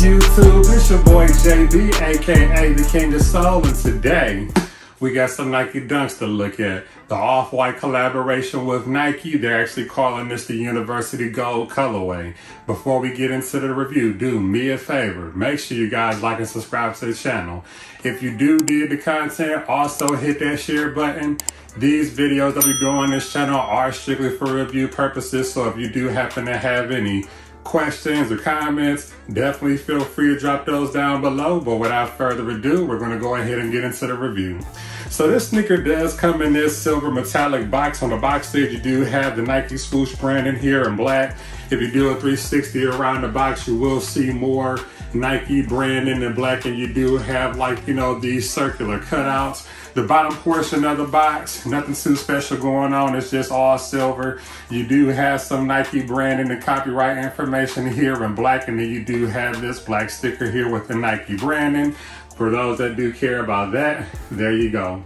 YouTube? It's your boy JB, aka the King of Soul, and today we got some Nike Dunks to look at. The Off-White collaboration with Nike, they're actually calling this the University Gold colorway. Before we get into the review, do me a favor. Make sure you guys like and subscribe to the channel. If you do dig the content, also hit that share button. These videos that we do on this channel are strictly for review purposes, so if you do happen to have any questions or comments, definitely feel free to drop those down below. But without further ado, we're going to go ahead and get into the review. So this sneaker does come in this silver metallic box. On the box side, you do have the Nike swoosh brand in here in black. If you do a 360 around the box, you will see more Nike branding in black, and you do have, like, you know, these circular cutouts. The bottom portion of the box, nothing too special going on. It's just all silver. You do have some Nike branding and copyright information here in black, and then you do have this black sticker here with the Nike branding. For those that do care about that, there you go.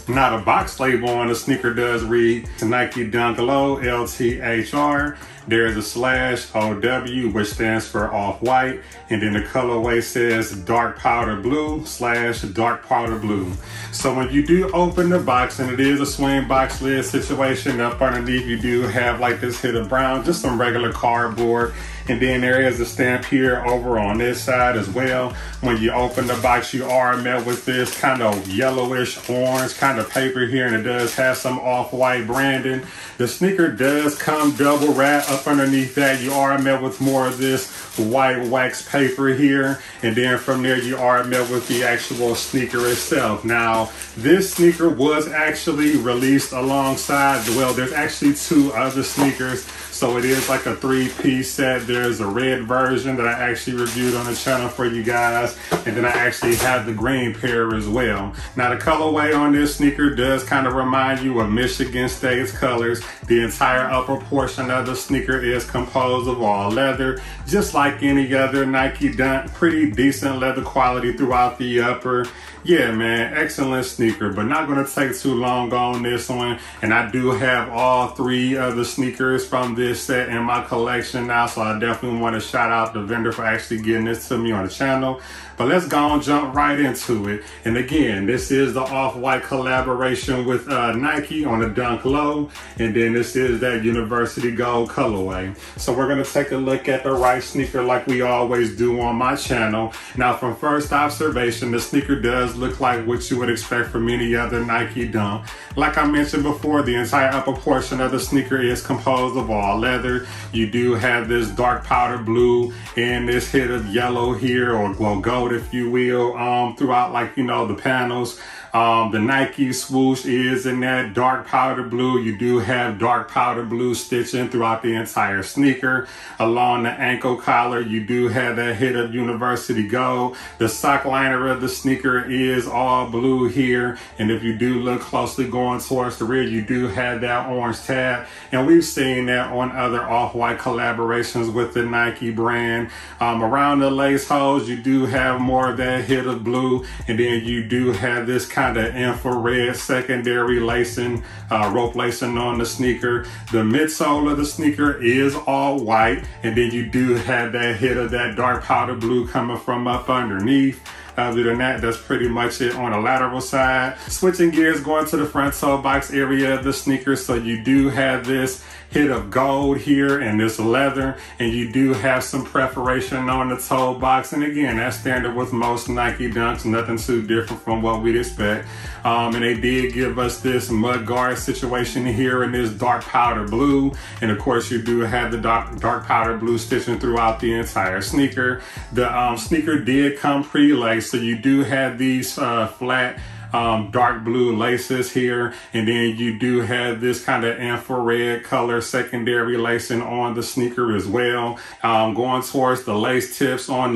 Now the box label on the sneaker does read Nike Dunk Low LTHR. There's a /OW, which stands for Off-White, and then the colorway says dark powder blue /dark powder blue. So when you do open the box, and it is a swing box lid situation, up underneath you do have like this hit of brown, just some regular cardboard. And then there is a stamp here over on this side as well. When you open the box, you are met with this kind of yellowish orange kind of paper here, and it does have some Off-White branding. The sneaker does come double wrapped. Up underneath that, you are met with more of this white wax paper here, and then from there you are met with the actual sneaker itself. Now this sneaker was actually released alongside, well, there's actually two other sneakers, so it is like a three-piece set. There's a red version that I actually reviewed on the channel for you guys, and then I actually have the green pair as well. Now the colorway on this sneaker does kind of remind you of Michigan State's colors. The entire upper portion of the sneaker is composed of all leather, just like any other Nike Dunk. Pretty decent leather quality throughout the upper. Yeah, man, excellent sneaker, but not going to take too long on this one. And I do have all three of the sneakers from this set in my collection now, so I definitely want to shout out the vendor for actually getting this to me on the channel. But let's go and jump right into it. And again, this is the Off-White collaboration with Nike on the Dunk Low, and then this is that University Gold colorway. So we're going to take a look at the right sneaker like we always do on my channel. Now from first observation, the sneaker does look like what you would expect from any other Nike Dunk. Like I mentioned before, the entire upper portion of the sneaker is composed of all leather. You do have this dark powder blue and this hit of yellow here, or well, gold if you will, throughout, like, you know, the panels. The Nike swoosh is in that dark powder blue. You do have dark powder blue stitching throughout the entire sneaker. Along the ankle collar, you do have that hit of University Gold. The sock liner of the sneaker is all blue here. And if you do look closely going towards the rear, you do have that orange tab. And we've seen that on other Off-White collaborations with the Nike brand. Around the lace holes, you do have more of that hit of blue. And then you do have this kind of infrared secondary lacing, rope lacing on the sneaker. The midsole of the sneaker is all white, and then you do have that hit of that dark powder blue coming from up underneath. Other than that, that's pretty much it on the lateral side. Switching gears, going to the front toe box area of the sneaker. So you do have this hit of gold here and this leather, and you do have some perforation on the toe box. And again, that's standard with most Nike Dunks, nothing too different from what we'd expect. And they did give us this mud guard situation here in this dark powder blue. And of course, you do have the dark powder blue stitching throughout the entire sneaker. The sneaker did come pre-laced, so you do have these flat dark blue laces here, and then you do have this kind of infrared color secondary lacing on the sneaker as well. Going towards the lace tips on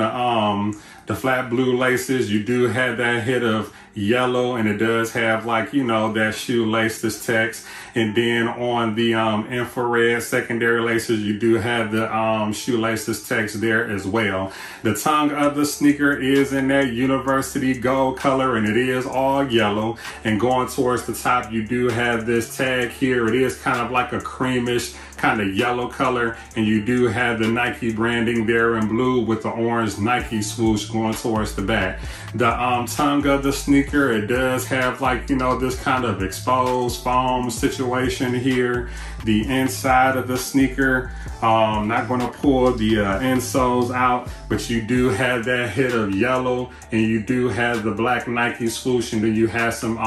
the flat blue laces, you do have that hit of yellow, and it does have, like, you know, that shoelaces text. And then on the infrared secondary laces, you do have the shoelaces text there as well. The tongue of the sneaker is in that University Gold color, and it is all yellow. And going towards the top, you do have this tag here. It is kind of like a creamish kind of yellow color, and you do have the Nike branding there in blue with the orange Nike swoosh going towards the back. The tongue of the sneaker, it does have like, you know, this kind of exposed foam situation here. The inside of the sneaker, not going to pull the insoles out, but you do have that hit of yellow, and you do have the black Nike swoosh, and then you have some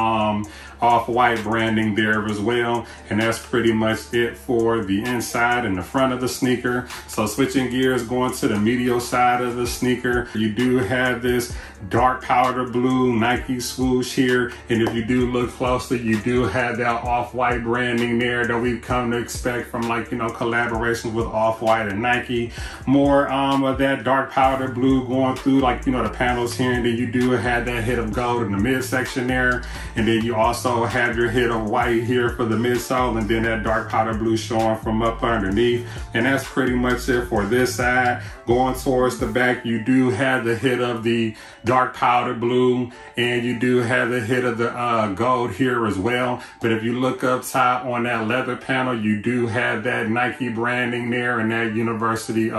off-white branding there as well. And that's pretty much it for the inside and the front of the sneaker. So switching gears, going to the medial side of the sneaker, you do have this dark powder blue Nike swoosh here, and if you do look closely, you do have that off-white branding there that we've come to expect from, like, you know, collaborations with Off-White and Nike. More of that dark powder blue going through, like, you know, the panels here, and then you do have that hit of gold in the midsection there, and then you also have your hit of white here for the midsole, and then that dark powder blue showing from up underneath. And that's pretty much it for this side. Going towards the back, you do have the hit of the dark powder blue, and you do have the hit of the gold here as well. But if you look up top on that leather panel, you do have that Nike branding there and that university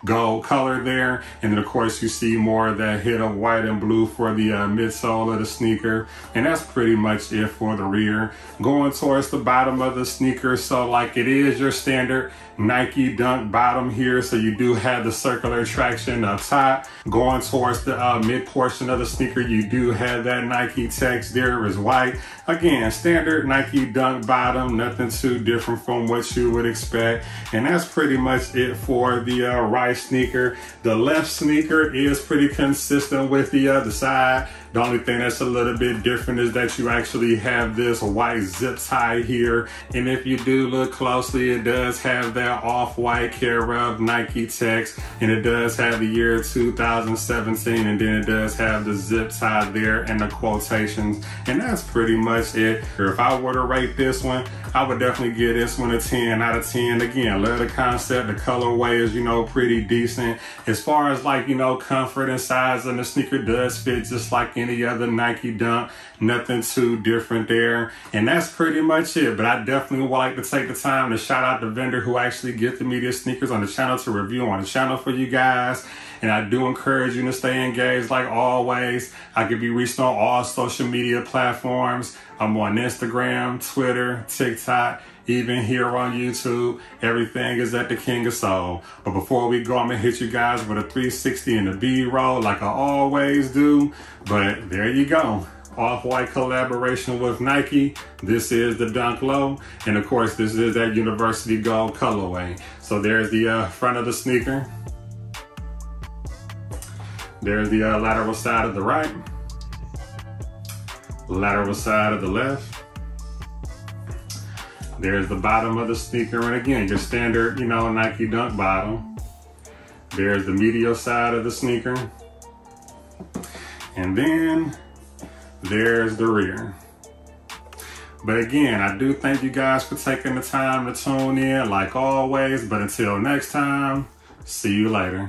gold color there. And then of course you see more of that hit of white and blue for the midsole of the sneaker. And that's pretty much it for the rear. Going towards the bottom of the sneaker, so like it is your standard Nike Dunk bottom here, so you do have the circular traction up top. Going towards the mid portion of the sneaker, you do have that Nike text there as white. Again, standard Nike Dunk bottom, nothing too different from what you would expect. And that's pretty much it for the right sneaker. The left sneaker is pretty consistent with the other side. The only thing that's a little bit different is that you actually have this white zip tie here. And if you do look closely, it does have that off-white care of Nike text, and it does have the year 2017, and then it does have the zip tie there and the quotations. And that's pretty much it. If I were to rate this one, I would definitely give this one a 10 out of 10. Again, love the concept. The colorway is, you know, pretty decent. As far as, like, you know, comfort and size, and the sneaker does fit just like any other Nike Dunk. Nothing too different there. And that's pretty much it. But I definitely would like to take the time to shout out the vendor who actually gifted me these sneakers on the channel to review on the channel for you guys. And I do encourage you to stay engaged like always. I can be reached on all social media platforms. I'm on Instagram, Twitter, TikTok, even here on YouTube. Everything is at the King of Soul. But before we go, I'm gonna hit you guys with a 360 in the B-roll like I always do. But there you go. Off-White collaboration with Nike. This is the Dunk Low. And of course, this is that University Gold colorway. So there's the front of the sneaker. There's the lateral side of the right. Lateral side of the left. There's the bottom of the sneaker, and again, your standard, you know, Nike Dunk bottom. There's the medial side of the sneaker. And then there's the rear. But again, I do thank you guys for taking the time to tune in like always. But until next time, see you later.